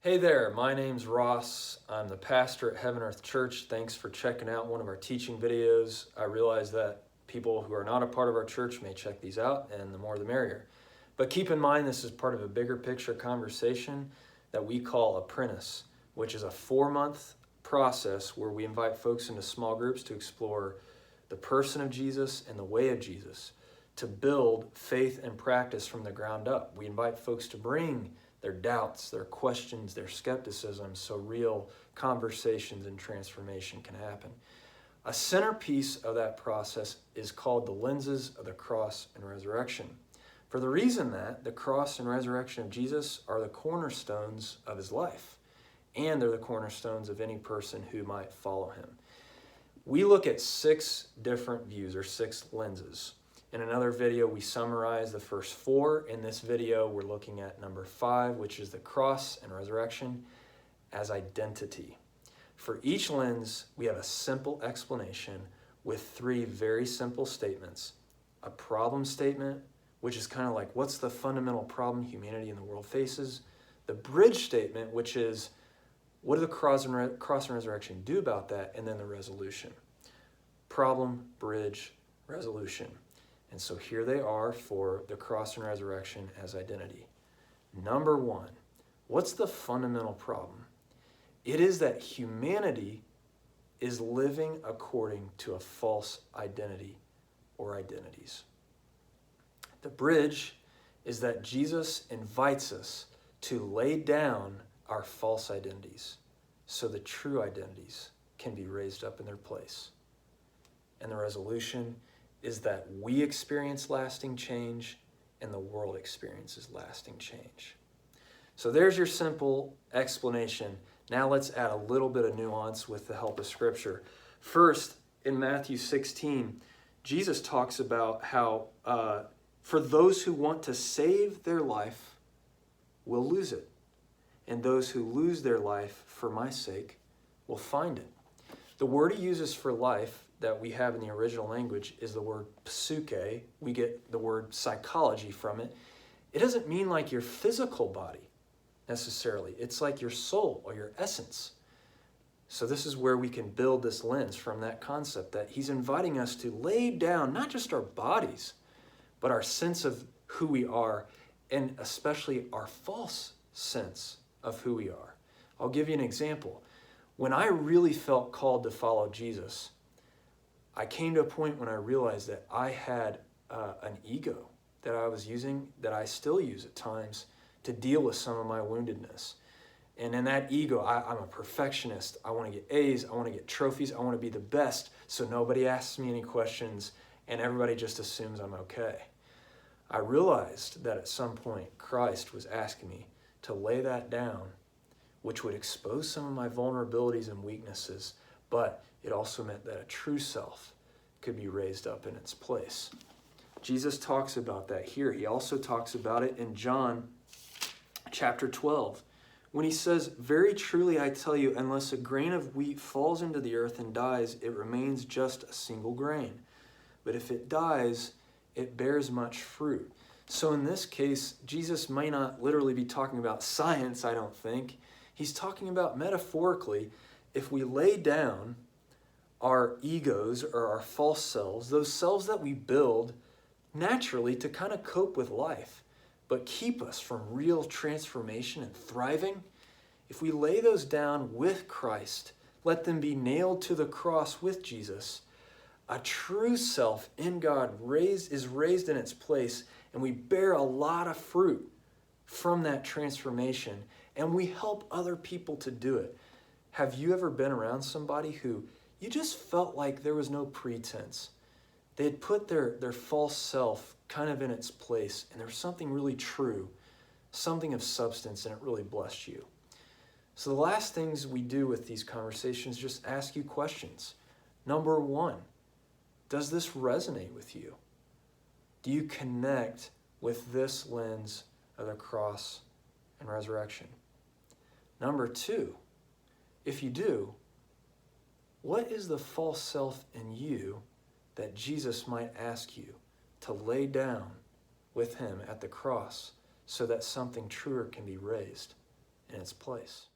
Hey there, my name's Ross. I'm the pastor at Heaven Earth Church. Thanks for checking out one of our teaching videos. I realize that people who are not a part of our church may check these out, and the more the merrier. But keep in mind, this is part of a bigger picture conversation that we call Apprentice, which is a 4-month process where we invite folks into small groups to explore the person of Jesus and the way of Jesus, to build faith and practice from the ground up. We invite folks to bring their doubts, their questions, their skepticism, so real conversations and transformation can happen. A centerpiece of that process is called the lenses of the cross and resurrection, for the reason that the cross and resurrection of Jesus are the cornerstones of his life, and they're the cornerstones of any person who might follow him. We look at 6 different views, or 6 lenses. In another video, we summarize the first 4. In this video, we're looking at number 5, which is the cross and resurrection as identity. For each lens, we have a simple explanation with 3 very simple statements. A problem statement, which is kind of like, what's the fundamental problem humanity and the world faces? The bridge statement, which is, what do the cross and resurrection do about that? And then the resolution. Problem, bridge, resolution. And so here they are for the cross and resurrection as identity. Number 1, what's the fundamental problem? It is that humanity is living according to a false identity or identities. The bridge is that Jesus invites us to lay down our false identities so the true identities can be raised up in their place. And the resolution is that we experience lasting change and the world experiences lasting change. So there's your simple explanation. Now let's add a little bit of nuance with the help of Scripture. First, in Matthew 16, Jesus talks about how for those who want to save their life will lose it, and those who lose their life for my sake will find it. The word he uses for life that we have in the original language is the word psyche. We get the word psychology from it. It doesn't mean like your physical body necessarily. It's like your soul or your essence. So this is where we can build this lens from that concept that he's inviting us to lay down not just our bodies, but our sense of who we are, and especially our false sense of who we are. I'll give you an example. When I really felt called to follow Jesus, I came to a point when I realized that I had an ego that I was using, that I still use at times, to deal with some of my woundedness. And in that ego, I'm a perfectionist. I want to get A's, I want to get trophies, I want to be the best, so nobody asks me any questions and everybody just assumes I'm okay. I realized that at some point Christ was asking me to lay that down, which would expose some of my vulnerabilities and weaknesses, but it also meant that a true self could be raised up in its place. Jesus talks about that here. He also talks about it in John chapter 12, when he says, "Very truly I tell you, unless a grain of wheat falls into the earth and dies, it remains just a single grain. But if it dies, it bears much fruit." So in this case, Jesus may not literally be talking about science, I don't think. He's talking about metaphorically, if we lay down our egos or our false selves, those selves that we build naturally to kind of cope with life, but keep us from real transformation and thriving, if we lay those down with Christ, let them be nailed to the cross with Jesus, a true self in God is raised in its place, and we bear a lot of fruit from that transformation, and we help other people to do it. Have you ever been around somebody who you just felt like there was no pretense? They had put their false self kind of in its place, and there was something really true, something of substance, and it really blessed you. So the last things we do with these conversations, just ask you questions. Number 1, does this resonate with you? Do you connect with this lens of the cross and resurrection? Number 2, if you do, what is the false self in you that Jesus might ask you to lay down with him at the cross so that something truer can be raised in its place.